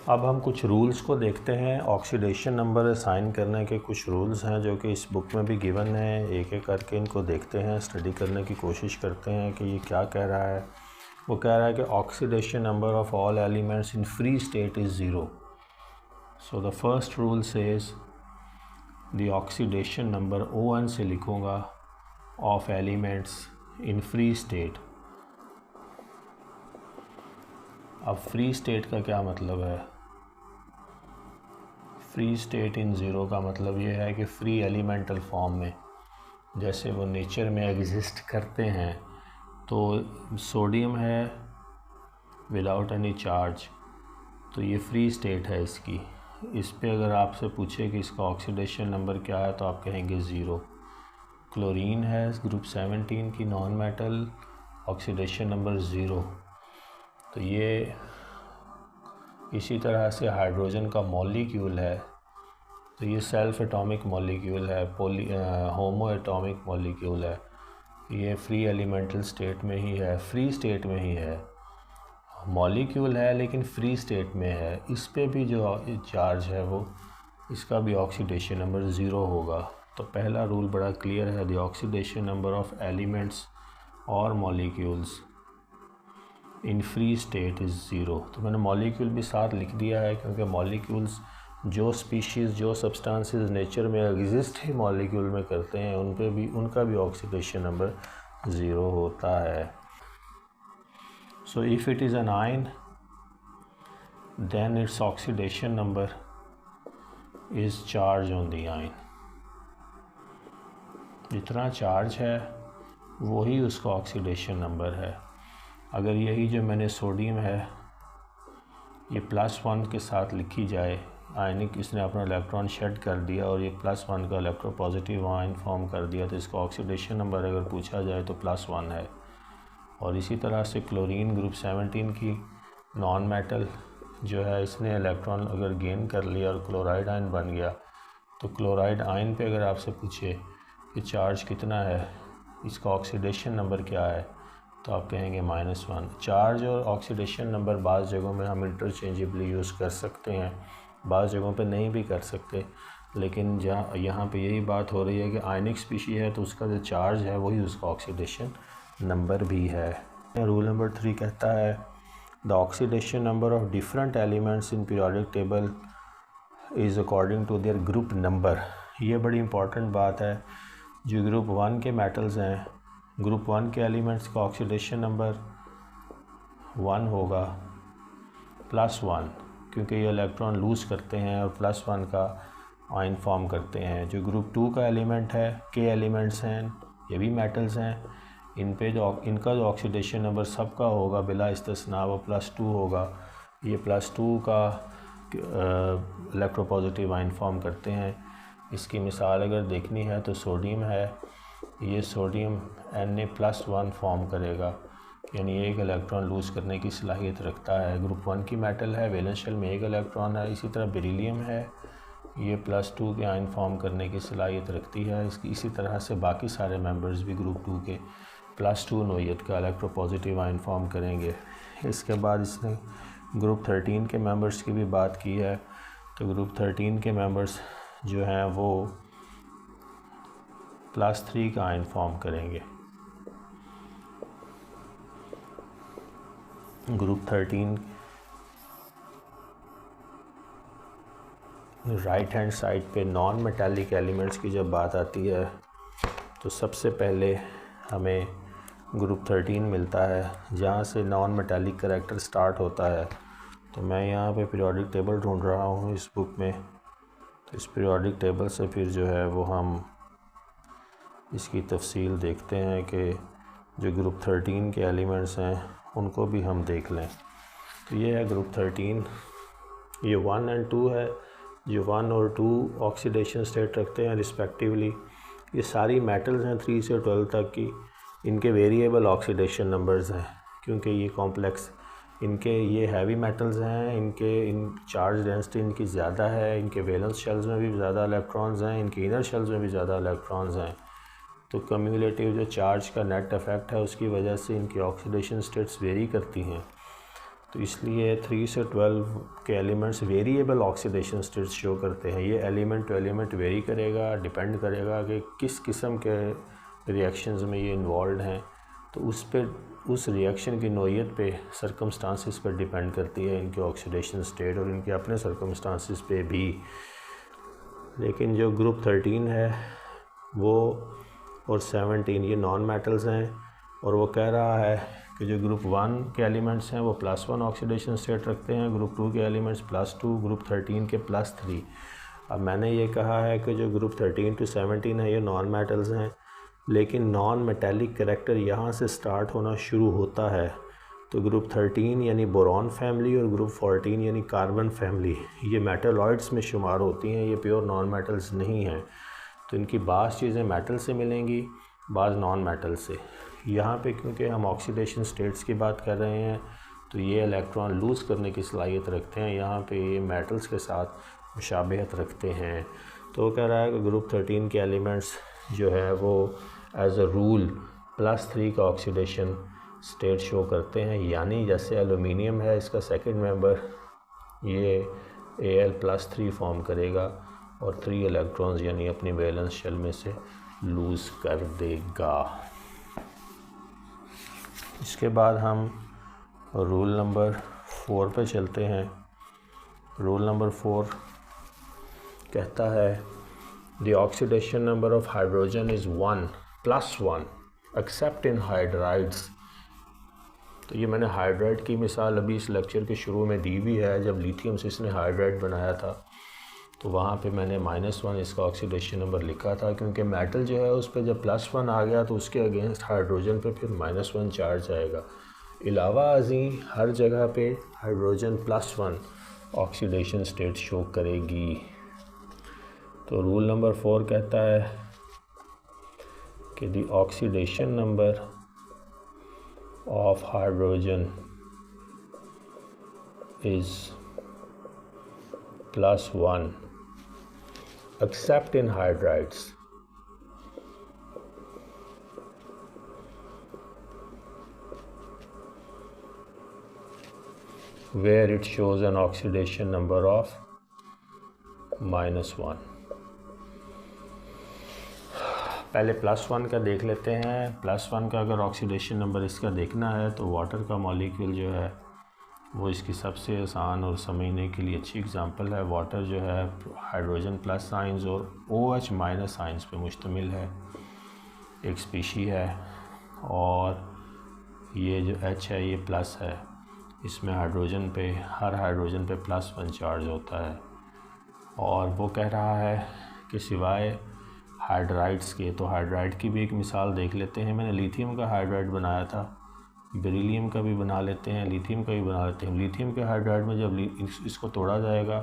अब हम कुछ रूल्स को देखते हैं। ऑक्सीडेशन नंबर असाइन करने के कुछ रूल्स हैं जो कि इस बुक में भी गिवन हैं। एक एक करके इनको देखते हैं, स्टडी करने की कोशिश करते हैं कि ये क्या कह रहा है। वो कह रहा है कि oxidation number of all elements in free state is zero. So the first rule says the oxidation number O1 से लिखूँगा of elements in free state. अब फ्री स्टेट का क्या मतलब है? फ्री स्टेट इन ज़ीरो का मतलब ये है कि फ्री एलिमेंटल फॉर्म में जैसे वो नेचर में एग्जिस्ट करते हैं। तो सोडियम है विदाउट एनी चार्ज, तो ये फ्री स्टेट है इसकी। इस पे अगर आपसे पूछे कि इसका ऑक्सीडेशन नंबर क्या है तो आप कहेंगे ज़ीरो। क्लोरीन है ग्रुप 17 की non metal, oxidation number zero. तो ये इसी तरह से हाइड्रोजन का मॉलिक्यूल है, तो ये सेल्फ एटॉमिक मॉलिक्यूल है, होमो एटॉमिक मॉलिक्यूल है। ये फ्री एलिमेंटल स्टेट में ही है, फ्री स्टेट में ही है। मॉलिक्यूल है लेकिन फ्री स्टेट में है। इस पे भी जो चार्ज है वो इसका भी ऑक्सीडेशन नंबर ज़ीरो होगा। तो पहला रूल बड़ा क्लियर है, the oxidation number of elements और molecules in free state is zero. तो मैंने मॉलिक्यूल भी साथ लिख दिया है क्योंकि मॉलिक्यूल्स जो स्पीशीज़ जो सब्सटेंसेस नेचर में एग्जिस्ट ही मॉलिक्यूल में करते हैं उन पे भी उनका भी ऑक्सीडेशन नंबर ज़ीरो होता है। So if it is an ion then it's oxidation number is charge on the ion. जितना चार्ज है वही उसका ऑक्सीडेशन नंबर है। अगर यही जो मैंने सोडियम है ये +1 के साथ लिखी जाए, आयनिक इसने अपना इलेक्ट्रॉन शेड कर दिया और ये +1 का इलेक्ट्रोपॉजिटिव आयन फॉर्म कर दिया, तो इसका ऑक्सीडेशन नंबर अगर पूछा जाए तो +1 है। और इसी तरह से क्लोरीन ग्रुप 17 की नॉन मेटल जो है, इसने इलेक्ट्रॉन अगर गेन कर लिया और क्लोराइड आयन बन गया, तो क्लोराइड आयन पे अगर आपसे पूछे कि चार्ज कितना है, इसका ऑक्सीडेशन नंबर क्या है, तो आप कहेंगे -1। चार्ज और ऑक्सीडेशन नंबर बाज़ जगहों में हम इंटरचेंजेबली यूज़ कर सकते हैं, बाज़ जगहों पे नहीं भी कर सकते। लेकिन जहाँ यहाँ पे यही बात हो रही है कि आयनिक स्पीशी है तो उसका जो चार्ज है वही उसका ऑक्सीडेशन नंबर भी है। रूल नंबर 3 कहता है the oxidation number of different elements in periodic table is according to their group number. ये बड़ी इंपॉर्टेंट बात है। जो ग्रुप 1 के मेटल्स हैं, ग्रुप 1 के एलिमेंट्स का ऑक्सीडेशन नंबर 1 होगा +1, क्योंकि ये इलेक्ट्रॉन लूज़ करते हैं और +1 का आयन फॉर्म करते हैं। जो ग्रुप 2 का एलिमेंट है, के एलिमेंट्स हैं, ये भी मेटल्स हैं, इनका जो ऑक्सीडेशन नंबर सबका होगा बिला इस्तिस्ना वो +2 होगा। ये +2 का इलेक्ट्रोपॉजिटिव आयन फॉर्म करते हैं। इसकी मिसाल अगर देखनी है तो सोडियम है, ये सोडियम Na+1 फॉर्म करेगा, यानी एक इलेक्ट्रॉन लूज़ करने की सलाहियत रखता है। ग्रुप 1 की मेटल है, वैलेंस शेल में एक इलेक्ट्रॉन है। इसी तरह बेरिलियम है, ये +2 के आयन फॉर्म करने की सलाहियत रखती है। इसी तरह से बाकी सारे मेंबर्स भी ग्रुप 2 के +2 नोयत का इलेक्ट्रोपॉजिटिव आयन फॉर्म करेंगे। इसके बाद इसने ग्रुप 13 के मेंबर्स की भी बात की है। तो ग्रुप 13 के मेंबर्स जो हैं वो +3 का आयन फॉर्म करेंगे। ग्रुप 13 राइट हैंड साइड पे नॉन मेटालिक एलिमेंट्स की जब बात आती है तो सबसे पहले हमें ग्रुप 13 मिलता है, जहाँ से नॉन मेटालिक करैक्टर स्टार्ट होता है। तो मैं यहाँ पे पीरियोडिक टेबल ढूंढ रहा हूँ इस बुक में, तो इस पीरियोडिक टेबल से फिर जो है वो हम इसकी तफसील देखते हैं कि जो ग्रुप 13 के एलिमेंट्स हैं उनको भी हम देख लें। तो ये है ग्रुप 13, ये 1 और 2 है। जो 1 और 2 ऑक्सीडेशन स्टेट रखते हैं रिस्पेक्टिवली। ये सारी मेटल्स हैं 3 से 12 तक की, इनके वेरिएबल ऑक्सीडेशन नंबर्स हैं क्योंकि ये कॉम्प्लेक्स, इनके ये हैवी मेटल्स हैं, इन चार्ज डेंसिटी इनकी ज़्यादा है, इनके वैलेंस शेल्स में भी ज़्यादा इलेक्ट्रॉन्स हैं, इनके इनर शेल्स में भी ज़्यादा इलेक्ट्रॉन्स हैं। तो कम्युलेटिव जो चार्ज का नेट इफ़ेक्ट है उसकी वजह से इनकी ऑक्सीडेशन स्टेट्स वेरी करती हैं। तो इसलिए 3 से 12 के elements variable oxidation states show करते हैं। ये एलिमेंट टू एलिमेंट वेरी करेगा, डिपेंड करेगा कि किस किस्म के रिएक्शंस में ये इन्वॉल्व हैं। तो उस रिएक्शन की नोयत पे सर्कमस्टांसिस पर डिपेंड करती है इनके ऑक्सीडेशन स्टेट और इनके अपने सर्कमस्टांसिस पे भी। लेकिन जो ग्रुप 13 है वो और 17 ये नॉन मेटल्स हैं, और वो कह रहा है कि जो ग्रुप 1 के एलिमेंट्स हैं वो +1 ऑक्सीडेशन स्टेट रखते हैं, ग्रुप 2 के एलिमेंट्स +2, ग्रुप 13 के +3। अब मैंने ये कहा है कि जो ग्रुप 13 to 17 है ये नॉन मेटल्स हैं, लेकिन नॉन मेटेलिक करैक्टर यहाँ से स्टार्ट होना शुरू होता है। तो ग्रुप 13 यानी बोरॉन फैमिली और ग्रुप 14 यानी कार्बन फैमिली ये मेटलॉइड्स में शुमार होती हैं, ये प्योर नॉन मेटल्स नहीं हैं। तो इनकी बाज़ चीज़ें मेटल से मिलेंगी, बाज़ नॉन मेटल से। यहाँ पे क्योंकि हम ऑक्सीडेशन स्टेट्स की बात कर रहे हैं तो ये इलेक्ट्रॉन लूज़ करने की सलाहियत रखते हैं, यहाँ पे ये मेटल्स के साथ मुशाबहत रखते हैं। तो वो कह रहा है कि ग्रुप 13 के एलिमेंट्स जो है वो एज अ रूल +3 का ऑक्सीडेशन स्टेट शो करते हैं, यानी जैसे एलुमिनियम है इसका सेकंड मेंबर ये Al+3 फॉर्म करेगा और 3 इलेक्ट्रॉन्स यानी अपनी वैलेंस शेल में से लूज़ कर देगा। इसके बाद हम रूल नंबर 4 पे चलते हैं। रूल नंबर 4 कहता है the oxidation number of hydrogen is 1 + 1 accept in hydrides. तो ये मैंने हाइड्राइड की मिसाल अभी इस लेक्चर के शुरू में दी भी है। जब लिथियम से इसने हाइड्राइड बनाया था तो वहाँ पे मैंने -1 इसका ऑक्सीडेशन नंबर लिखा था, क्योंकि मेटल जो है उस पर जब +1 आ गया तो उसके अगेंस्ट हाइड्रोजन पे फिर -1 चार्ज आएगा। अलावा अजी हर जगह पे हाइड्रोजन +1 ऑक्सीडेशन स्टेट शो करेगी। तो रूल नंबर 4 कहता है कि the oxidation number of hydrogen is +1 except in hydrides. Where it shows an oxidation number of -1. पहले +1 का देख लेते हैं। +1 का अगर ऑक्सीडेशन नंबर इसका देखना है तो वाटर का मॉलिक्यूल जो है वो इसकी सबसे आसान और समझने के लिए अच्छी एग्जांपल है। वाटर जो है हाइड्रोजन प्लस आयंस और OH माइनस आयंस पे मुश्तमिल है, एक स्पीशी है, और ये जो H है ये प्लस है, इसमें हाइड्रोजन पे हर हाइड्रोजन पे +1 चार्ज होता है। और वो कह रहा है कि सिवाय हाइड्राइड्स के, तो हाइड्राइड की भी एक मिसाल देख लेते हैं। मैंने लिथियम का हाइड्राइड बनाया था, बेरिलियम का भी बना लेते हैं, लिथियम का भी बना लेते हैं। लिथियम के हाइड्राइड में जब इसको तोड़ा जाएगा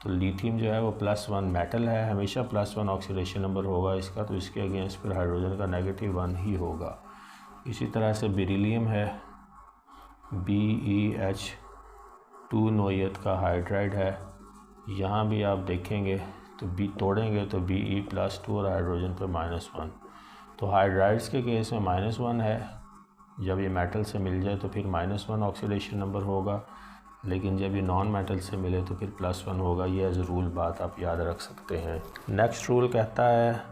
तो लिथियम जो है वो +1 मेटल है, हमेशा +1 ऑक्सीडेशन नंबर होगा इसका, तो इसके अगेंस्ट फिर हाइड्रोजन का -1 ही होगा। इसी तरह से बेरिलियम है, BeH2 नोयत का हाइड्राइड है, यहाँ भी आप देखेंगे तो तोड़ेंगे तो Be+2 और हाइड्रोजन पे -1। तो हाइड्राइड्स के केस में -1 है, जब ये मेटल से मिल जाए तो फिर -1 ऑक्सीडेशन नंबर होगा, लेकिन जब ये नॉन मेटल से मिले तो फिर +1 होगा। ये एज रूल बात आप याद रख सकते हैं। नेक्स्ट रूल कहता है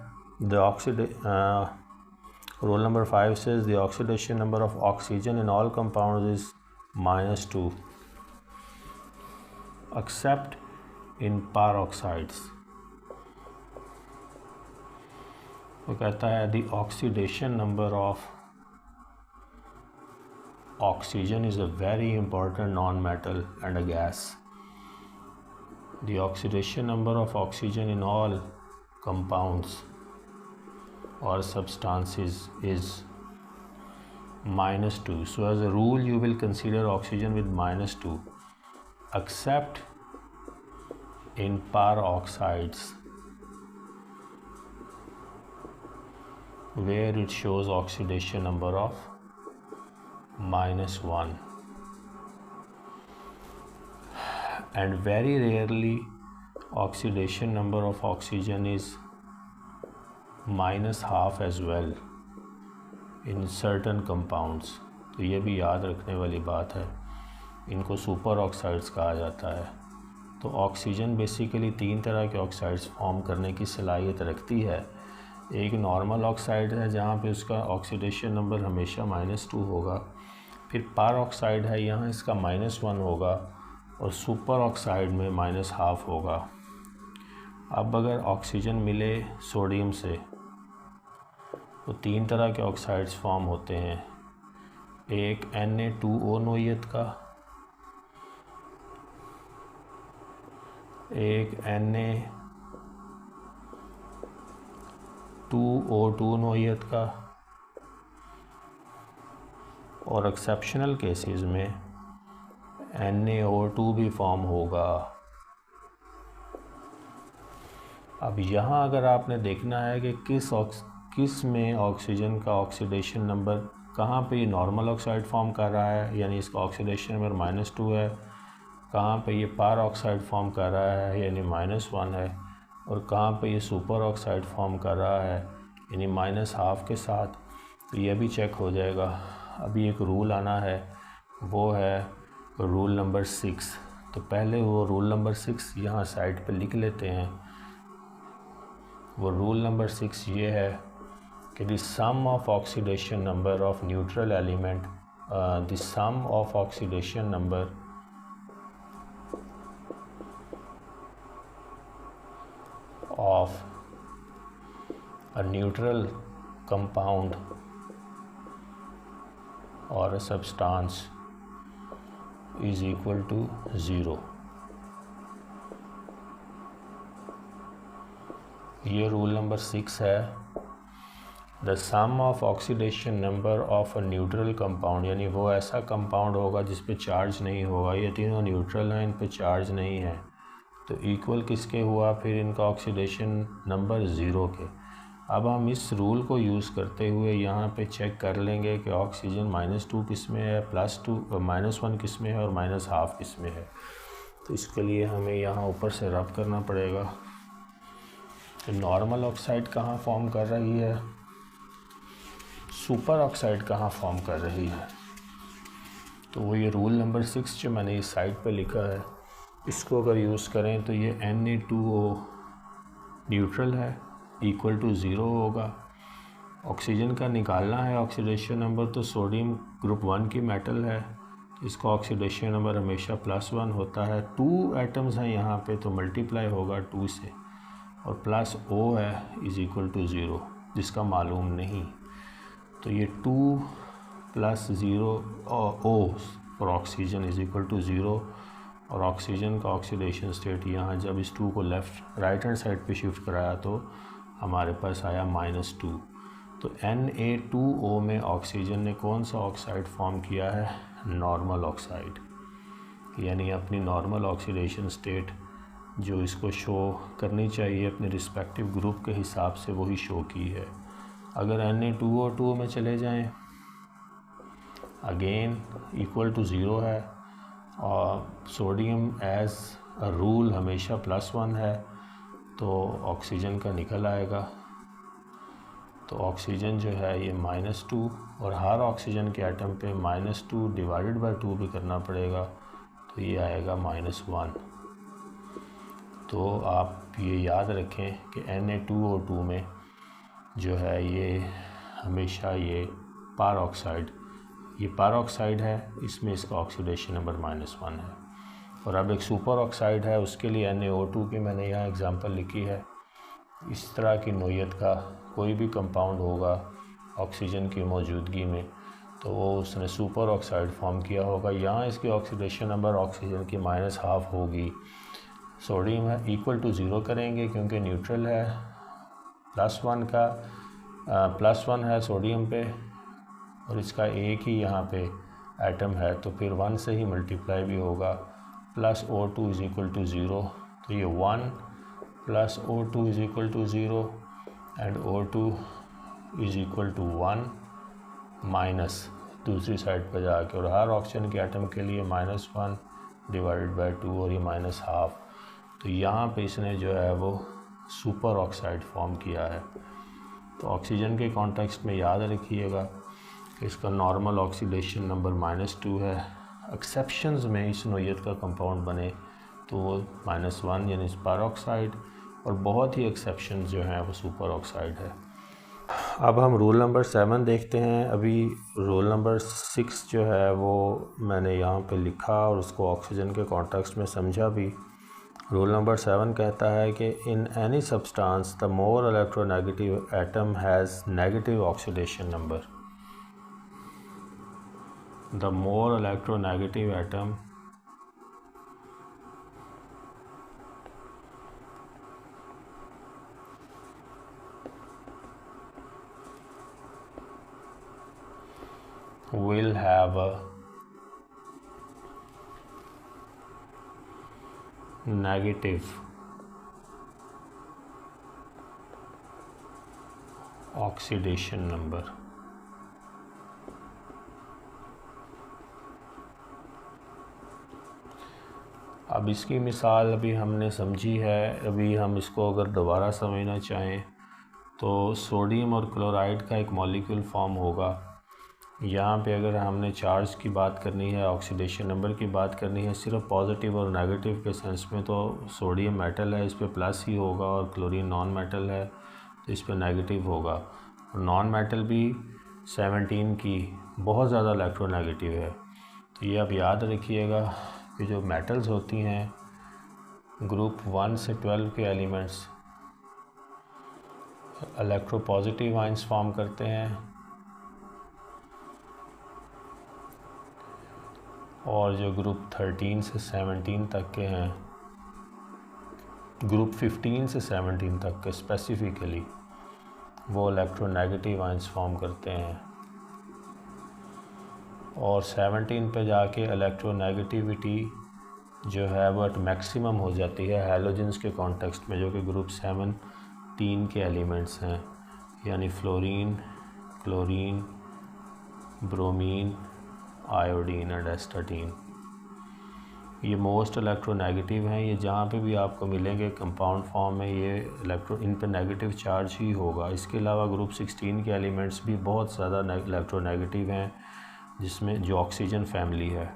rule number 5 says the oxidation number of oxygen in all compounds is -2 except in peroxides। वो कहता है the oxidation number of oxygen is a very important non-metal and a gas. The oxidation number of oxygen in all compounds or substances is -2. So as a rule you will consider oxygen with -2 except in peroxides where it shows oxidation number of -1, and very rarely oxidation number of oxygen is -1/2 as well in certain compounds। तो ये भी याद रखने वाली बात है इनको super oxides कहा जाता है। तो ऑक्सीजन बेसिकली 3 तरह के ऑक्साइड्स फॉर्म करने की सलाहियत रखती है। एक नॉर्मल ऑक्साइड है जहाँ पे उसका ऑक्सीडेशन नंबर हमेशा -2 होगा। फिर पर ऑक्साइड है, यहाँ इसका -1 होगा, और सुपर ऑक्साइड में -1/2 होगा। अब अगर ऑक्सीजन मिले सोडियम से तो 3 तरह के ऑक्साइड्स फॉर्म होते हैं। एक Na2O नोयत का, एक Na2O2 नोयत का, और एक्सेप्शनल केसेस में NaO2 भी फॉर्म होगा। अब यहाँ अगर आपने देखना है कि किस में ऑक्सीजन का ऑक्सीडेशन नंबर कहाँ पे ये नॉर्मल ऑक्साइड फॉर्म कर रहा है, यानी इसका ऑक्सीडेशन नंबर -2 है, कहाँ पे ये पर ऑक्साइड फॉर्म कर रहा है यानी -1 है, और कहाँ पे ये सुपर ऑक्साइड फॉर्म कर रहा है यानी -1/2 के साथ, तो ये भी चेक हो जाएगा। अभी एक रूल आना है, वो है रूल नंबर 6। तो पहले वो रूल नंबर 6 यहाँ साइड पे लिख लेते हैं। वो रूल नंबर 6 ये है कि the sum of oxidation number of neutral element, the sum of oxidation number of a neutral compound और a substance is equal to 0। ये रूल नंबर 6 है। The sum of oxidation number of a neutral compound, यानी वो ऐसा compound होगा जिस पे charge नहीं होगा, ये तीनों न्यूट्रल हैं, इन पे चार्ज नहीं है, तो इक्वल किसके हुआ फिर इनका ऑक्सीडेशन नंबर 0 के। अब हम इस रूल को यूज़ करते हुए यहाँ पे चेक कर लेंगे कि ऑक्सीजन -2 किस में है, -1 किस में है और -1/2 किस में है। तो इसके लिए हमें यहाँ ऊपर से रब करना पड़ेगा। तो नॉर्मल ऑक्साइड कहाँ फॉर्म कर रही है, सुपर ऑक्साइड कहाँ फॉर्म कर रही है। तो वो ये रूल नंबर 6 जो मैंने इस साइड पे लिखा है, इसको अगर यूज़ करें तो ये Na2O न्यूट्रल है, इक्वल टू 0 होगा। ऑक्सीजन का निकालना है ऑक्सीडेशन नंबर, तो सोडियम ग्रुप 1 की मेटल है, तो इसका ऑक्सीडेशन नंबर हमेशा +1 होता है। 2 एटम्स हैं यहाँ पे, तो मल्टीप्लाई होगा 2 से, और +O है इज़ इक्वल टू 0, जिसका मालूम नहीं। तो ये 2 + 0 O for oxygen is equal to 0, और ऑक्सीजन का ऑक्सीडेशन स्टेट यहाँ जब इस 2 को राइट हैंड साइड पे शिफ्ट कराया तो हमारे पास आया -2। तो Na2O में ऑक्सीजन ने कौन सा ऑक्साइड फॉर्म किया है, नॉर्मल ऑक्साइड, यानी अपनी नॉर्मल ऑक्सीडेशन स्टेट जो इसको शो करनी चाहिए अपने रिस्पेक्टिव ग्रुप के हिसाब से वही शो की है। अगर Na2O2 में चले जाएं, अगेन इक्वल टू 0 है, और सोडियम एज अ रूल हमेशा +1 है, तो ऑक्सीजन का निकल आएगा। तो ऑक्सीजन जो है ये -2, और हर ऑक्सीजन के एटम पे -2 डिवाइडेड बाय 2 भी करना पड़ेगा, तो ये आएगा -1। तो आप ये याद रखें कि Na2O2 में जो है ये हमेशा ये पर ऑक्साइड है, इसमें इसका ऑक्सीडेशन नंबर -1 है। और अब एक सुपर ऑक्साइड है, उसके लिए NaO2 की मैंने यहाँ एग्जांपल लिखी है। इस तरह की नोयत का कोई भी कंपाउंड होगा ऑक्सीजन की मौजूदगी में, तो वो उसने सुपर ऑक्साइड फॉर्म किया होगा। यहाँ इसकी ऑक्सीडेशन नंबर ऑक्सीजन की -1/2 होगी। सोडियम है इक्वल टू 0 करेंगे क्योंकि न्यूट्रल है, +1 है सोडियम पे, और इसका एक ही यहाँ पे एटम है, तो फिर 1 से ही मल्टीप्लाई भी होगा। +O2 इज़ इक्वल टू 0, तो ये 1 + O2 is equal to 0 and O2 is equal to 1 minus दूसरी साइड पर जाके, और हर ऑक्सीजन के एटम के लिए -1 डिवाइडेड बाय 2 और ये -1/2। तो यहाँ पे इसने जो है वो सुपर ऑक्साइड फॉर्म किया है। तो ऑक्सीजन के कॉन्टेक्स्ट में याद रखिएगा कि इसका नॉर्मल ऑक्सीडेशन नंबर -2 है, एक्सेप्शंस में इस नोयत का कंपाउंड बने तो वो -1 यानी पर ऑक्साइड, और बहुत ही एक्सेप्शन जो हैं वो सुपर ऑक्साइड है। अब हम रूल नंबर 7 देखते हैं। अभी रूल नंबर 6 जो है वो मैंने यहाँ पे लिखा और उसको ऑक्सीजन के कॉन्टेक्स्ट में समझा भी। रूल नंबर 7 कहता है कि in any substance the more electronegative atom has negative oxidation number. The more electronegative atom will have a negative oxidation number। अब इसकी मिसाल अभी हमने समझी है, अभी हम इसको अगर दोबारा समझना चाहें तो सोडियम और क्लोराइड का एक मॉलिक्यूल फॉर्म होगा। यहाँ पे अगर हमने चार्ज की बात करनी है, ऑक्सीडेशन नंबर की बात करनी है, सिर्फ पॉजिटिव और नेगेटिव के सेंस में, तो सोडियम मेटल है, इस पे प्लस ही होगा, और क्लोरीन नॉन मेटल है तो इस पे नेगेटिव होगा। और नॉन मेटल भी 17 की बहुत ज़्यादा इलेक्ट्रोनेगेटिव है। तो ये आप याद रखिएगा कि जो मेटल्स होती हैं ग्रुप 1 से 12 के एलिमेंट्स इलेक्ट्रोपॉजिटिव आयंस फॉर्म करते हैं, और जो ग्रुप 13 से 17 तक के हैं, ग्रुप 15 से 17 तक के स्पेसिफिकली, वो इलेक्ट्रोनेगेटिव आयंस फॉर्म करते हैं। और 17 पे जाके इलेक्ट्रोनेगेटिविटी जो है वो मैक्सिमम हो जाती है हैलोजेंस के कॉन्टेक्स्ट में, जो कि ग्रुप 17 के एलिमेंट्स हैं, यानी fluorine, chlorine, bromine, iodine and astatine. ये मोस्ट इलेक्ट्रोनेगेटिव हैं। ये जहाँ पे भी आपको मिलेंगे कंपाउंड फॉर्म में, ये इन पे नेगेटिव चार्ज ही होगा। इसके अलावा ग्रुप 16 के एलिमेंट्स भी बहुत ज़्यादा इलेक्ट्रोनेगेटिव हैं, जिसमें जो ऑक्सीजन फैमिली है,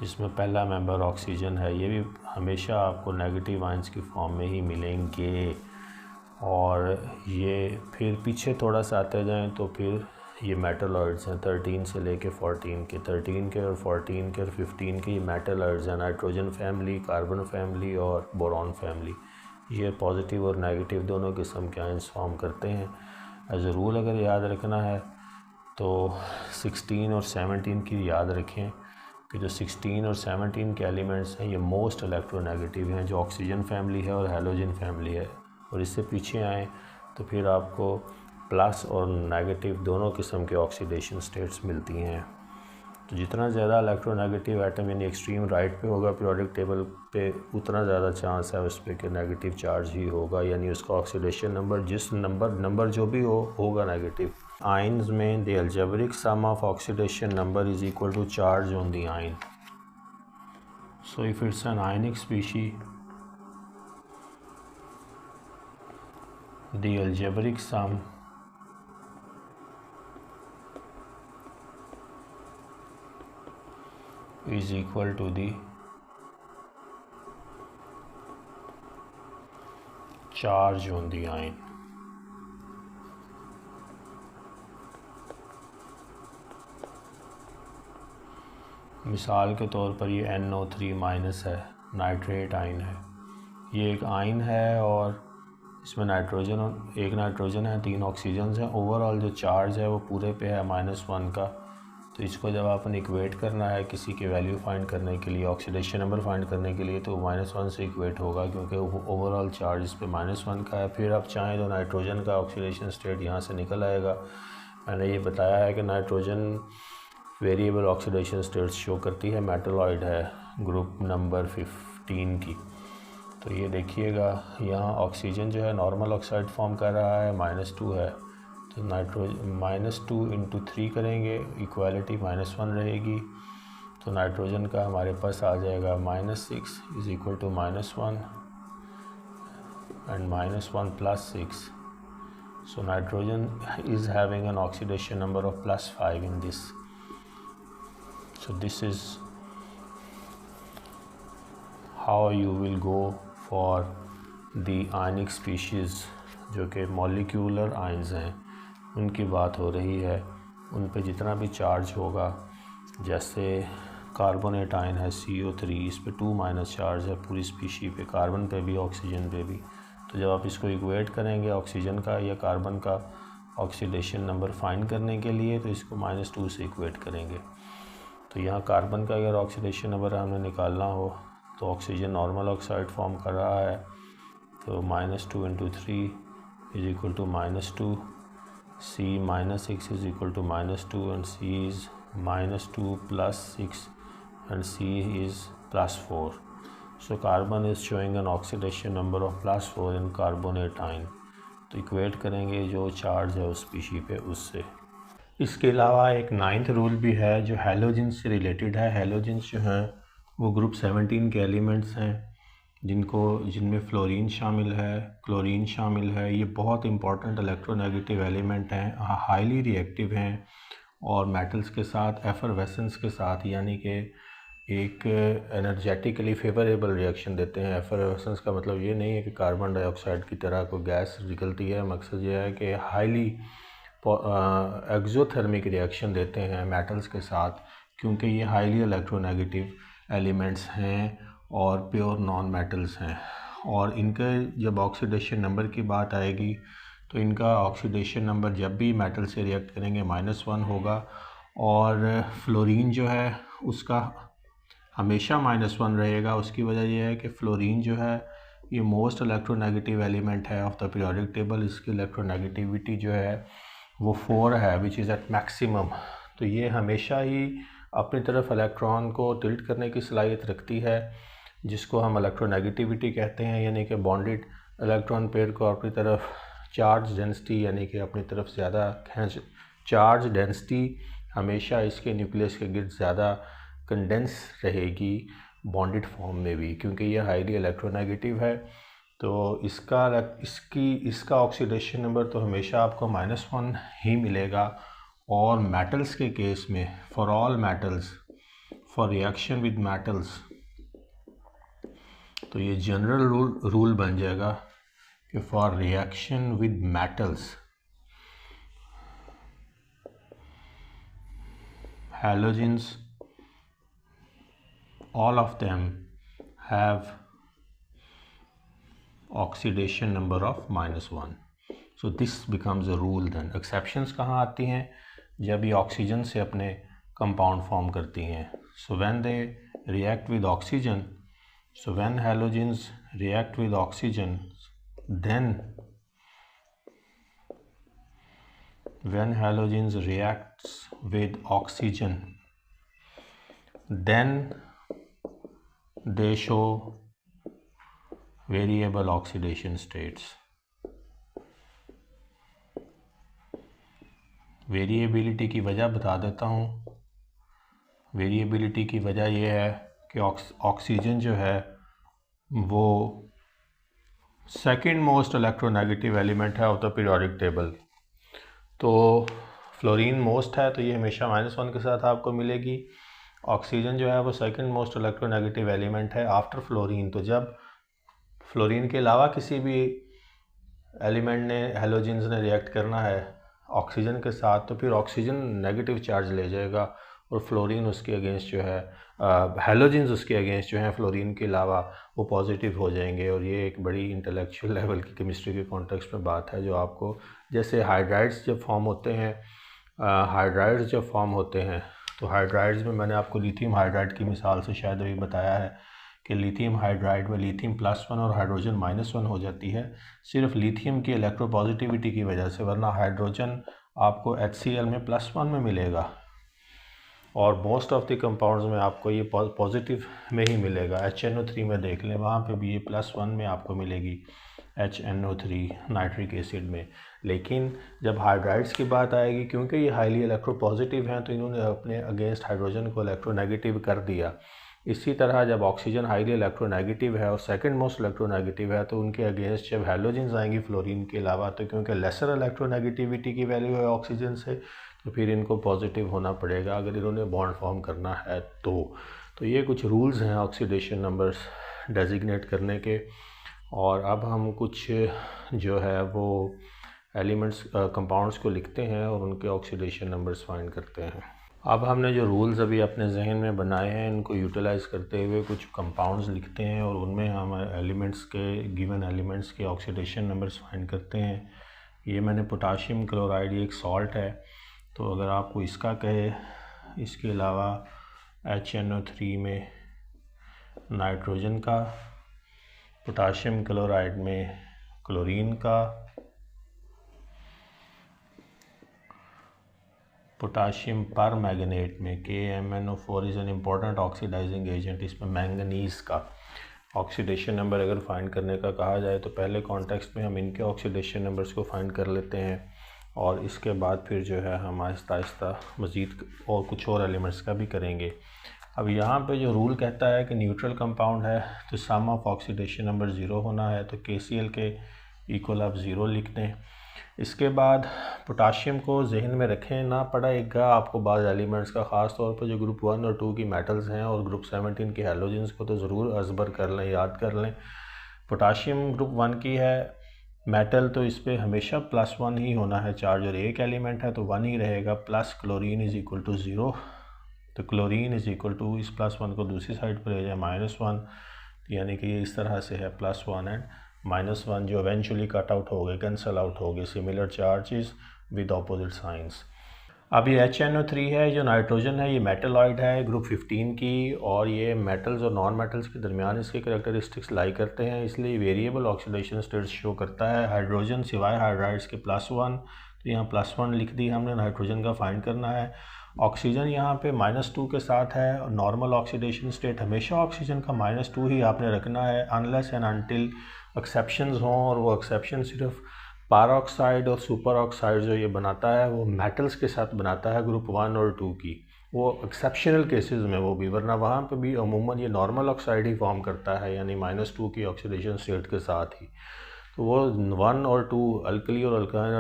जिसमें पहला मेंबर ऑक्सीजन है, ये भी हमेशा आपको नेगेटिव आयंस की फॉर्म में ही मिलेंगे। और ये फिर पीछे थोड़ा सा आते जाएं तो फिर ये मेटलॉइड्स हैं 13 से लेके 14 के, 13 के और 14 के और 15 के, ये मेटलॉइड्स हैं, नाइट्रोजन फैमिली, कार्बन फैमिली और बोरॉन फैमिली। ये पॉजिटिव और नेगेटिव दोनों किस्म के आयंस फॉर्म करते हैं। एज ए रूल अगर याद रखना है तो 16 और 17 की याद रखें कि जो 16 और 17 के एलिमेंट्स हैं ये मोस्ट इलेक्ट्रोनेगेटिव हैं, जो ऑक्सीजन फैमिली है और हैलोजन फैमिली है। और इससे पीछे आएँ तो फिर आपको प्लस और नेगेटिव दोनों किस्म के ऑक्सीडेशन स्टेट्स मिलती हैं। तो जितना ज़्यादा इलेक्ट्रोनेगेटिव एटम यानी एक्सट्रीम राइट पे होगा पीरियोडिक टेबल पे, उतना ज़्यादा चांस है उस पर कि नेगेटिव चार्ज ही होगा, यानी उसका ऑक्सीडेशन नंबर जिस नंबर जो भी होगा नेगेटिव। आयंस में the algebraic sum of oxidation number is equal to charge on the ion. So if it's an ionic species, the algebraic sum is equal to the charge on the ion। मिसाल के तौर पर ये NO3 minus है, nitrate ion है। ये एक ion है और इसमें एक नाइट्रोजन है, 3 ऑक्सीजन हैं। ओवरऑल जो चार्ज है वो पूरे पे है -1 का। तो इसको जब आपने इक्वेट करना है किसी की वैल्यू फाइंड करने के लिए, ऑक्सीडेशन नंबर फाइंड करने के लिए, तो -1 से इक्वेट होगा, क्योंकि ओवरऑल चार्ज इस पे -1 का है। फिर आप चाहें तो नाइट्रोजन का ऑक्सीडेशन स्टेट यहाँ से निकल आएगा। मैंने ये बताया है कि nitrogen variable oxidation states show करती है, मेटलॉइड है ग्रुप नंबर 15 की। तो ये देखिएगा यहाँ ऑक्सीजन जो है नॉर्मल ऑक्साइड फॉर्म कर रहा है, -2 है, तो नाइट्रोजन -2 × 3 करेंगे, इक्वालिटी -1 रहेगी। तो नाइट्रोजन का हमारे पास आ जाएगा -6 is equal to -1 and -1 + 6। So nitrogen is having an oxidation number of +5 in this. So this is how you will go for the ionic species जो कि मॉलिक्यूलर आयंस हैं उनकी बात हो रही है। उन पे जितना भी चार्ज होगा, जैसे कार्बोनेट आयन है CO3, इस पे 2- चार्ज है पूरी स्पीशी पे, कार्बन पे भी ऑक्सीजन पे भी। तो जब आप इसको इक्वेट करेंगे ऑक्सीजन का या कार्बन का ऑक्सीडेशन नंबर फाइंड करने के लिए, तो इसको -2 से इक्वेट करेंगे। तो यहाँ कार्बन का अगर ऑक्सीडेशन नंबर हमें निकालना हो तो ऑक्सीजन नॉर्मल ऑक्साइड फॉर्म कर रहा है, तो -2 × 3 = -2, C -6 = -2 and C is -2 + 6 and C is +4. So carbon is showing an oxidation number of +4 in carbonate ion. तो इक्वेट करेंगे जो चार्ज है उस स्पीशी पे उससे। इसके अलावा एक 9th रूल भी है जो हैलोजेंस से रिलेटेड है। हैलोजेंस जो हैं वो ग्रुप 17 के एलिमेंट्स हैं जिनमें फ्लोरीन शामिल है, क्लोरीन शामिल है। ये बहुत इंपॉर्टेंट इलेक्ट्रोनेगेटिव एलिमेंट हैं, हाईली रिएक्टिव हैं और मेटल्स के साथ एफरवेसेंस के साथ, यानी कि एक एनर्जेटिकली फेवरेबल रिएक्शन देते हैं। एफरवेसेंस का मतलब ये नहीं है कि कार्बन डाइऑक्साइड की तरह कोई गैस निकलती है, मकसद ये है कि हाईली एक्सोथर्मिक रिएक्शन देते हैं मेटल्स के साथ, क्योंकि ये हाईली इलेक्ट्रोनेगेटिव एलिमेंट्स हैं और प्योर नॉन मेटल्स हैं। और इनके जब ऑक्सीडेशन नंबर की बात आएगी तो इनका ऑक्सीडेशन नंबर जब भी मेटल से रिएक्ट करेंगे -1 होगा, और फ्लोरीन जो है उसका हमेशा -1 रहेगा। उसकी वजह यह है कि फ्लोरीन जो है ये मोस्ट इलेक्ट्रोनेगेटिव एलिमेंट है ऑफ द पीरियोडिक टेबल। इसकी इलेक्ट्रोनेगेटिविटी जो है वो 4 है, विच इज़ एट मैक्सिमम। तो ये हमेशा ही अपनी तरफ इलेक्ट्रॉन को टिल्ट करने की सलाहियत रखती है, जिसको हम इलेक्ट्रोनेगेटिविटी कहते हैं, यानी कि बॉन्डेड इलेक्ट्रॉन पेयर को अपनी तरफ चार्ज डेंसिटी, यानी कि अपनी तरफ ज़्यादा खींच, चार्ज डेंसिटी हमेशा इसके न्यूक्लियस के गिर्द ज़्यादा कंडेंस रहेगी बॉन्डेड फॉर्म में भी, क्योंकि ये हाईली इलेक्ट्रोनेगेटिव है। तो इसका ऑक्सीडेशन नंबर तो हमेशा आपको -1 ही मिलेगा। और मेटल्स के केस में, for all metals, for reaction with metals, तो ये जनरल रूल बन जाएगा कि for reaction with metals halogens, all of them have oxidation number of -1. So this becomes a rule then. Exceptions कहाँ आती हैं? जब ये ऑक्सीजन से अपने कंपाउंड फॉर्म करती हैं। So when they react with oxygen, so when halogens react with oxygen, then when halogens reacts with oxygen, then they show variable oxidation states. Variability की वजह बता देता हूँ। वेरिएबिलिटी की वजह यह है कि ऑक्सीजन जो है वो सेकंड मोस्ट इलेक्ट्रोनेगेटिव एलिमेंट है ऑफ द पीरियोडिक टेबल। तो फ्लोरीन मोस्ट है, तो ये हमेशा -1 के साथ आपको मिलेगी। ऑक्सीजन जो है वो सेकंड मोस्ट इलेक्ट्रोनेगेटिव एलिमेंट है आफ्टर फ्लोरीन। तो जब फ्लोरीन के अलावा किसी भी एलिमेंट ने, हैलोजेंस ने रिएक्ट करना है ऑक्सीजन के साथ, तो फिर ऑक्सीजन नेगेटिव चार्ज ले जाएगा और फ्लोरीन उसके अगेंस्ट जो है, हैलोजेंस उसके अगेंस्ट जो है फ्लोरीन के अलावा वो पॉजिटिव हो जाएंगे। और ये एक बड़ी इंटेलेक्चुअल लेवल की केमिस्ट्री के कॉन्टेक्स्ट में बात है, जो आपको, जैसे हाइड्राइड्स जब फॉर्म होते हैं, तो हाइड्राइड्स में मैंने आपको लिथियम हाइड्राइड की मिसाल से शायद अभी बताया है कि लिथियम हाइड्राइड में लिथियम +1 और हाइड्रोजन -1 हो जाती है, सिर्फ लिथियम की इलेक्ट्रोपॉजिटिविटी की वजह से, वरना हाइड्रोजन आपको HCl में +1 में मिलेगा और मोस्ट ऑफ द कंपाउंड्स में आपको ये पॉजिटिव में ही मिलेगा। HNO3 में देख लें, वहाँ पे भी ये +1 में आपको मिलेगी HNO3 नाइट्रिक एसिड में। लेकिन जब हाइड्राइड्स की बात आएगी, क्योंकि ये हाईली इलेक्ट्रोपॉजिटिव हैं, तो इन्होंने अपने अगेंस्ट हाइड्रोजन को इलेक्ट्रोनेगेटिव कर दिया। इसी तरह जब ऑक्सीजन हाईली इलेक्ट्रोनेगेटिव है और सेकंड मोस्ट इलेक्ट्रोनेगेटिव है, तो उनके अगेंस्ट जब हैलोजेंस आएंगी फ्लोरीन के अलावा, तो क्योंकि लेसर इलेक्ट्रोनेगेटिविटी की वैल्यू है ऑक्सीजन से, तो फिर इनको पॉजिटिव होना पड़ेगा अगर इन्होंने बॉन्ड फॉर्म करना है तो ये कुछ रूल्स हैं ऑक्सीडेशन नंबर्स डेजिग्नेट करने के। और अब हम कुछ जो है वो एलिमेंट्स कंपाउंड्स को लिखते हैं और उनके ऑक्सीडेशन नंबर्स फाइंड करते हैं। अब हमने जो रूल्स अभी अपने जहन में बनाए हैं इनको यूटिलाइज़ करते हुए कुछ कंपाउंड्स लिखते हैं और उनमें हम एलिमेंट्स के गिवन एलिमेंट्स के ऑक्सीडेशन नंबर्स फाइंड करते हैं। ये मैंने पोटाशियम क्लोराइड, ये एक सॉल्ट है, तो अगर आपको इसका कहे, इसके अलावा HNO3 में नाइट्रोजन का, पोटाशियम क्लोराइड में क्लोरीन का, पोटाशियम पर मैंगनेट में KMnO4 is an important oxidising agent, इसमें मैंगनीज़ का ऑक्सीडेशन नंबर अगर फाइंड करने का कहा जाए तो पहले कॉन्टेक्स्ट में हम इनके ऑक्सीडेशन नंबर्स को फाइंड कर लेते हैं और इसके बाद फिर जो है हम आहिस्ता आहिस्ता मज़ीद और कुछ और एलिमेंट्स का भी करेंगे। अब यहाँ पे जो रूल कहता है कि न्यूट्रल कंपाउंड है तो सम ऑफ ऑक्सीडेशन नंबर 0 होना है, तो KCl के इक्वल आप 0 लिख दें। इसके बाद पोटाशियम को जहन में रखें, ना पड़ेगा आपको बाद एलिमेंट्स का, ख़ास तौर पर जो ग्रुप 1 और 2 की मेटल्स हैं और ग्रुप 17 के हैलोजेंस को तो ज़रूर अज़बर कर लें, याद कर लें। पोटाशियम ग्रुप 1 की है मेटल, तो इस पर हमेशा +1 ही होना है चार्ज, और एक एलिमेंट है तो 1 ही रहेगा। Plus chlorine is equal to 0, तो क्लोरीन इज़ इक्वल टू इस +1 को दूसरी साइड पर ले जाए -1, यानी कि ये इस तरह से है +1 एंड -1 जो इवेंचुअली कट आउट हो गए, कैंसल आउट हो गए, similar charges with opposite science. अब ये HNO3 है जो नाइट्रोजन है, ये मेटलॉइड है ग्रुप 15 की, और ये मेटल्स और नॉन मेटल्स के दरमियान इसके करैक्टरिस्टिक्स लाई करते हैं, इसलिए वेरिएबल ऑक्सीडेशन स्टेट्स शो करता है। हाइड्रोजन सिवाय हाइड्राइड्स के +1, तो यहाँ +1 लिख दी हमने, नाइट्रोजन का फाइंड करना है। ऑक्सीजन यहाँ पे -2 के साथ है, और नॉर्मल ऑक्सीडेशन स्टेट हमेशा ऑक्सीजन का -2 ही आपने रखना है अनलेस एंड अनटिल एक्सेप्शंस हों, और वो एक्सेप्शन सिर्फ पार ऑक्साइड और सुपर ऑक्साइड जो ये बनाता है वो मेटल्स के साथ बनाता है ग्रुप 1 और 2 की, वो एक्सेप्शनल केसेस में वो भी, वरना वहाँ पे भी अमूमन ये नॉर्मल ऑक्साइड ही फॉर्म करता है, यानी -2 की ऑक्सीडेशन स्टेट के साथ ही। तो वो 1 और 2 अल्कली और अल्काइन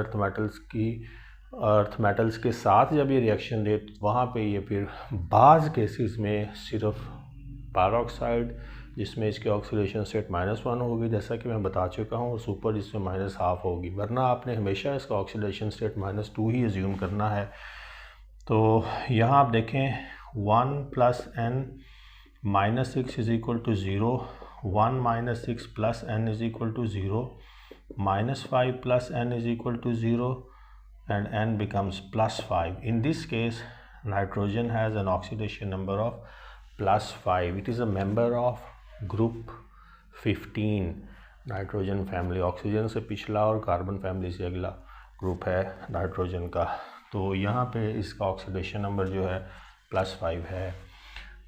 अर्थ मेटल्स के साथ जब ये रिएक्शन दे तो वहाँ पे ये फिर बाज़ केसेस में सिर्फ पैरोक्साइड जिसमें इसकी ऑक्सीडेशन स्टेट -1 होगी, जैसा कि मैं बता चुका हूँ, और सुपर जिसमें -1/2 होगी, वरना आपने हमेशा इसका ऑक्सीडेशन स्टेट -2 ही एज्यूम करना है। तो यहाँ आप देखें 1 + n -6 is equal to 0, 1 - 6 + n is equal to 0, -5 + n is equal to 0 and n becomes +5. In this case, nitrogen has an oxidation number of +5. It is a member of group 15 nitrogen family, oxygen से पिछला और carbon family से अगला group है nitrogen का। तो यहाँ पे इसका ऑक्सीडेशन नंबर जो है +5 है।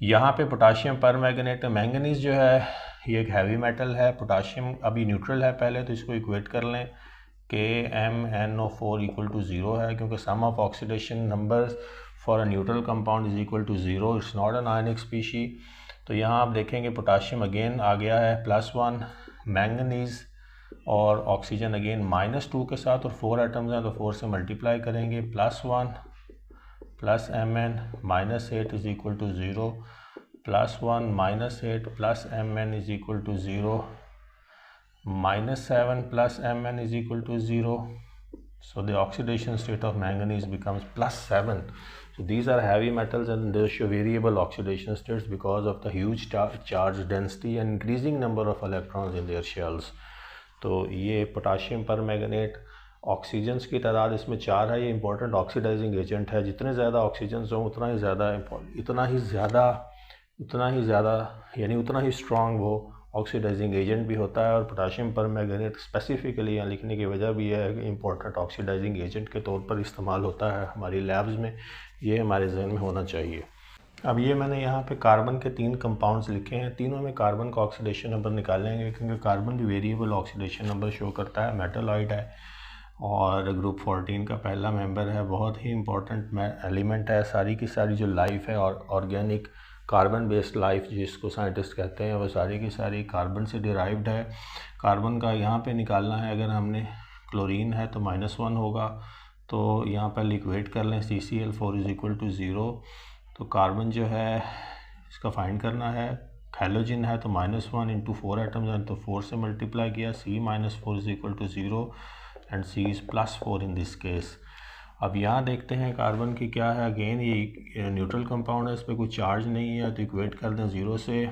यहाँ पे पोटाशियम पर मैंगनेट, मैंगनीज जो है ये एक हैवी मेटल है, पोटाशियम अभी न्यूट्रल है पहले, तो इसको इक्वेट कर लें। KMnO4 इक्वल टू 0 है, क्योंकि sum of oxidation numbers for a neutral compound is equal to 0, it's not an ionic species. तो यहाँ आप देखेंगे पोटाशियम अगेन आ गया है +1, मैंगनीज और ऑक्सीजन अगेन -2 के साथ, और 4 एटम्स हैं तो 4 से मल्टीप्लाई करेंगे, +1 + Mn -8 is equal to 0, +1 -8 + Mn is equal to 0, -7 + Mn is equal to 0. So the oxidation state of manganese becomes +7. So these are heavy metals and they show variable oxidation states because of the huge charge density and increasing number of electrons in their shells. तो ये potassium पर manganate, oxygens की तादाद इसमें 4 है, ये important oxidising agent है। जितने ज़्यादा ऑक्सीजन्स हों उतना ही ज़्यादा यानी उतना ही स्ट्रॉन्ग वो ऑक्सीडाइजिंग एजेंट भी होता है। और पोटाशियम पर मैंगनेट स्पेसिफिकली यहाँ लिखने की वजह भी है कि इंपॉर्टेंट ऑक्सीडाइजिंग एजेंट के तौर पर इस्तेमाल होता है हमारी लैब्स में, ये हमारे जहन में होना चाहिए। अब ये मैंने यहाँ पे कार्बन के 3 कंपाउंड्स लिखे हैं, तीनों में कार्बन का ऑक्सीडेशन नंबर निकालेंगे, क्योंकि कार्बन भी वेरिएबल ऑक्सीडेशन नंबर शो करता है, मेटलॉइड है और ग्रुप 14 का पहला मेंबर है, बहुत ही इंपॉर्टेंट एलिमेंट है। सारी की सारी जो लाइफ है और ऑर्गेनिक कार्बन बेस्ड लाइफ जिसको साइंटिस्ट कहते हैं, वो सारी की सारी कार्बन से डिराइव्ड है। कार्बन का यहाँ पे निकालना है, अगर हमने क्लोरीन है तो -1 होगा, तो यहाँ पर लिक्वेट कर लें CCl4 इज़ इक्वल टू 0। तो कार्बन जो है इसका फाइंड करना है, हैलोजन है तो -1 इंटू 4 एटम्स हैं तो 4 से मल्टीप्लाई किया, C-4 is equal to 0 and C is +4 in this case. अब यहाँ देखते हैं कार्बन की क्या है, अगेन ये न्यूट्रल कंपाउंड है, इस पर कोई चार्ज नहीं है तो इक्वेट कर दें 0 से।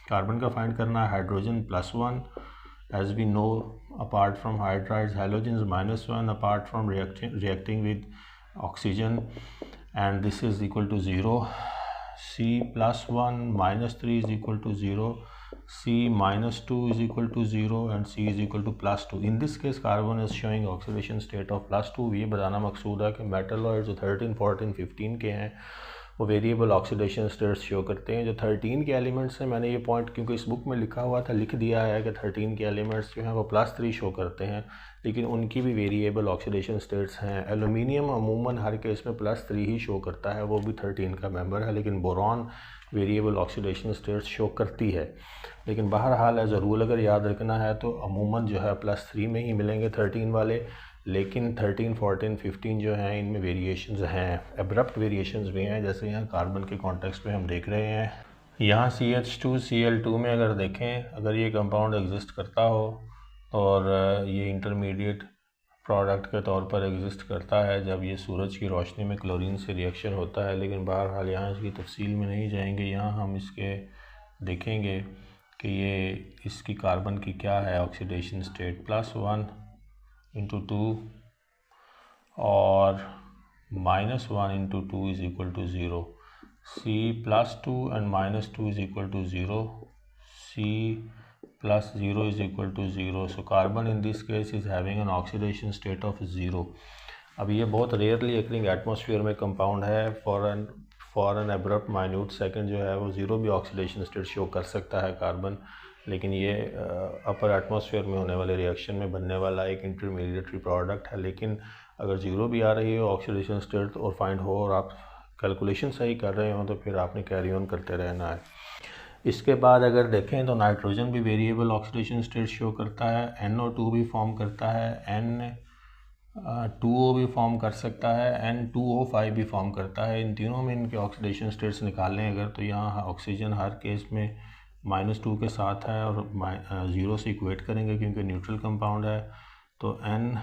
कार्बन का फाइंड करना है, hydrogen +1 as we know apart from hydrides, halogens -1 apart from reacting with oxygen, and this is equal to 0. C +1 -3 is equal to 0, C -2 is equal to 0 and C is equal to +2. In this case carbon is showing oxidation state of +2. ये बताना मकसूद है कि metalloids जो 13, 14, 15 के हैं वो variable oxidation states show करते हैं। जो 13 के एलिमेंट्स हैं, मैंने ये पॉइंट क्योंकि इस बुक में लिखा हुआ था लिख दिया है कि 13 के एलिमेंट्स जो हैं वो +3 शो करते हैं, लेकिन उनकी भी वेरिएबल ऑक्सीडेशन स्टेट्स हैं। एल्यूमिनियम अमूमन हर केस में +3 ही शो करता है, वो भी 13 का मेंबर है, लेकिन boron variable oxidation states show करती है। लेकिन बहरहाल एज अ रूल अगर याद रखना है तो अमूमन जो है +3 में ही मिलेंगे 13 वाले, लेकिन 13, 14, 15 जो हैं इनमें वेरिएशंस हैं, एब्रप्ट वेरिएशंस भी हैं, जैसे यहाँ कार्बन के कॉन्टेक्स्ट में हम देख रहे हैं। यहाँ CH2Cl2 में अगर देखें, अगर ये कंपाउंड एग्जिस्ट करता हो और ये इंटरमीडिएट प्रोडक्ट के तौर पर एग्जिस्ट करता है जब ये सूरज की रोशनी में क्लोरीन से रिएक्शन होता है, लेकिन बहरहाल यहाँ इसकी तफसील में नहीं जाएंगे। यहाँ हम इसके देखेंगे कि ये इसकी कार्बन की क्या है ऑक्सीडेशन स्टेट, +1 इंटू 2 और -1 into 2 is equal to 0, C +2 and -2 is equal to 0, C +0 is equal to 0। So carbon in this case is having an oxidation state of 0। अब ये बहुत रेयरली अकरिंग एटमॉस्फेयर में compound है, for an abrupt minute second जो है वो 0 भी oxidation state show कर सकता है कार्बन, लेकिन ये अपर एटमॉस्फेयर में होने वाले रिएक्शन में बनने वाला एक इंटरमीडिएटरी प्रोडक्ट है। लेकिन अगर 0 भी आ रही हो ऑक्सीडेशन स्टेट और फाइंड हो और आप कैलकुलेशन सही कर रहे हो तो फिर आपने कैरी ऑन करते रहना है। इसके बाद अगर देखें तो नाइट्रोजन भी वेरिएबल ऑक्सीडेशन स्टेट शो करता है, NO2 भी फॉर्म करता है, N2O भी फॉर्म कर सकता है, N2O5 भी फॉर्म करता है। इन तीनों में इनके ऑक्सीडेशन स्टेट्स निकालें अगर तो यहाँ ऑक्सीजन हर केस में -2 के साथ है और 0 से इक्वेट करेंगे क्योंकि न्यूट्रल कंपाउंड है, तो N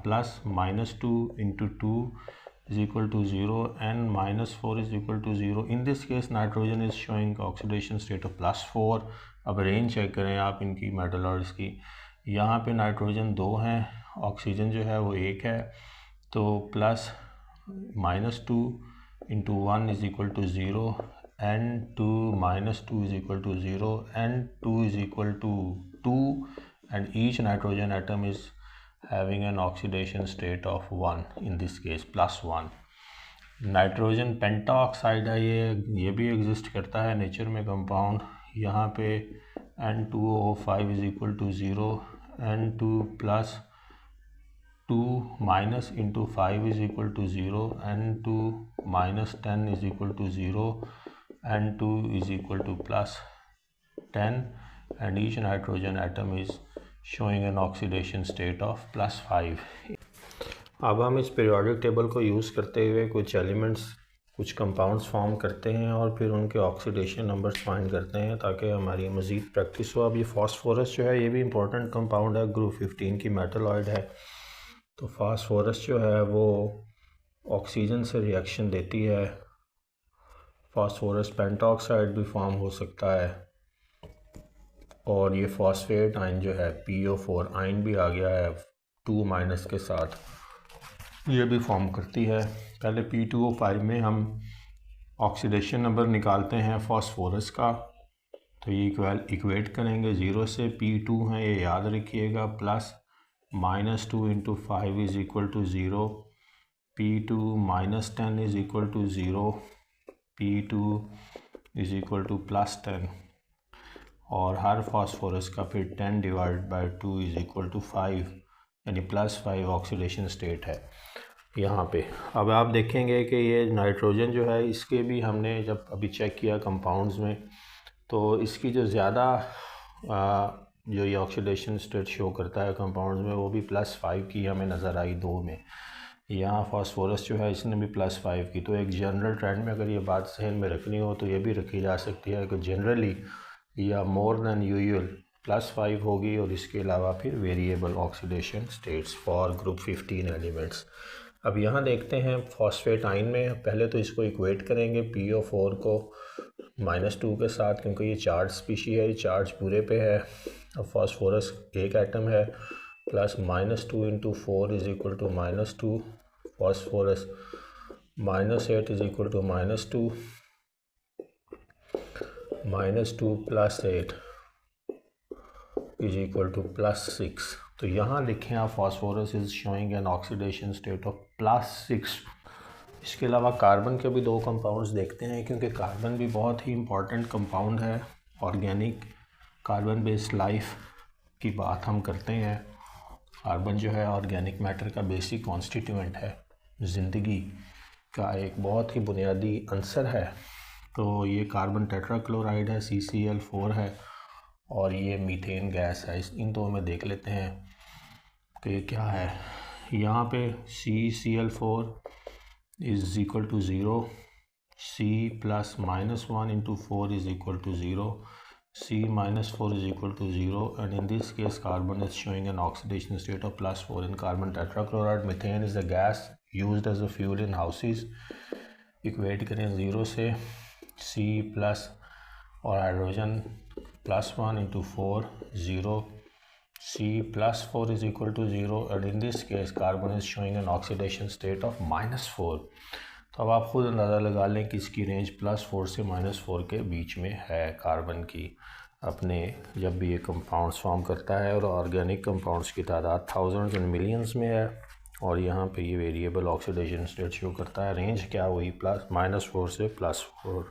plus -2 into 2 is equal to 0 and -4 is equal to 0. In this case nitrogen is showing oxidation state of +4. अब रेंज चेक करें आप इनकी मेटलॉइड्स की, यहाँ पे नाइट्रोजन 2 हैं, ऑक्सीजन जो है वो 1 है, तो +-2 into 1 is equal to 0, N2 -2 is equal to 0, N2 is equal to 2 and each nitrogen atom is having an oxidation state of 1, in this case +1. Nitrogen pentoxide है, ये भी एग्जिस्ट करता है नेचर में कंपाउंड। यहाँ पे N2O5 is equal to 0, N2 + 2 minus into 5 is equal to 0, N2 minus 10 is equal to 0, N2 is equal to +10 and each nitrogen atom is showing an oxidation state of +5. अब हम इस periodic table को use करते हुए कुछ elements, कुछ compounds form करते हैं और फिर उनके ऑक्सीडेशन नंबर्स फाइंड करते हैं ताकि हमारी मज़ीद प्रैक्टिस हो। अब ये फास्फोरस जो है ये भी इंपॉर्टेंट कंपाउंड है, ग्रुप 15 की मेटलॉइड है। तो फास्फोरस जो है वो ऑक्सीजन से रिएक्शन देती है, फास्फोरस पेंटाऑक्साइड भी फॉर्म हो सकता है और ये फॉस्फेट आयन जो है PO4 आयन भी आ गया है 2- के साथ, ये भी फॉर्म करती है। पहले P2O5 में हम ऑक्सीडेशन नंबर निकालते हैं फास्फोरस का, तो ये इक्वेट करेंगे 0 से, P2 है ये याद रखिएगा, +-2 into 5 is equal to 0, P2 -10 is equal to 0, P2 is equal to +10 और हर फास्फोरस का फिर 10 divide by 2 is equal to 5, यानी +5 ऑक्सीडेशन स्टेट है यहाँ पे। अब आप देखेंगे कि ये नाइट्रोजन जो है इसके भी हमने जब अभी चेक किया कंपाउंड्स में, तो इसकी जो ज़्यादा जो ये ऑक्सीडेशन स्टेट शो करता है कंपाउंड्स में वो भी +5 की हमें नज़र आई 2 में। यहाँ फास्फोरस जो है इसने भी +5 की। तो एक जनरल ट्रेंड में अगर ये बात जहन में रखनी हो तो ये भी रखी जा सकती है कि जनरली या मोर दैन यूजुअल +5 होगी, और इसके अलावा फिर variable oxidation states for group 15 elements. अब यहाँ देखते हैं फॉस्फेट आयन में, पहले तो इसको इक्वेट करेंगे PO4 को -2 के साथ, क्योंकि ये चार्ज स्पीशी है, ये चार्ज पूरे पे है। अब फास्फोरस एक एटम है, प्लस -2 × 4 = -2, फास्फोरस -8 = -2, -2 + 8 = +6। तो यहाँ लिखें आप phosphorus is showing N oxidation state of +6। इसके अलावा कार्बन के भी 2 कंपाउंड्स देखते हैं, क्योंकि कार्बन भी बहुत ही इम्पॉर्टेंट कंपाउंड है। ऑर्गेनिक कार्बन बेस्ड लाइफ की बात हम करते हैं। कार्बन जो है ऑर्गेनिक मैटर का बेसिक कॉन्स्टिट्यूएंट है, ज़िंदगी का एक बहुत ही बुनियादी अंसर है। तो ये कार्बन टेट्राक्लोराइड है, CCl4 है, और ये मीथेन गैस है। इन दो में देख लेते हैं कि क्या है। यहाँ पे CCl4 = 0, C + -1 × 4 = 0, C - 4 = 0, and in this case carbon is showing an oxidation state of +4 in carbon tetrachloride. Methane is a gas used as a fuel in houses. Equate करें 0 से, C+ और hydrogen +1 × 4 0, C + 4 = 0, and in this case carbon is showing an oxidation state of -4। तो अब आप खुद अंदाज़ा लगा लें कि इसकी रेंज +4 से -4 के बीच में है कार्बन की, अपने जब भी ये कंपाउंड्स फॉर्म करता है। और ऑर्गेनिक कंपाउंड्स की तादाद थाउजेंड्स एंड मिलियंस में है, और यहाँ पे ये वेरिएबल ऑक्सीडेशन स्टेट शो करता है। रेंज क्या हुई, +-4 से +4।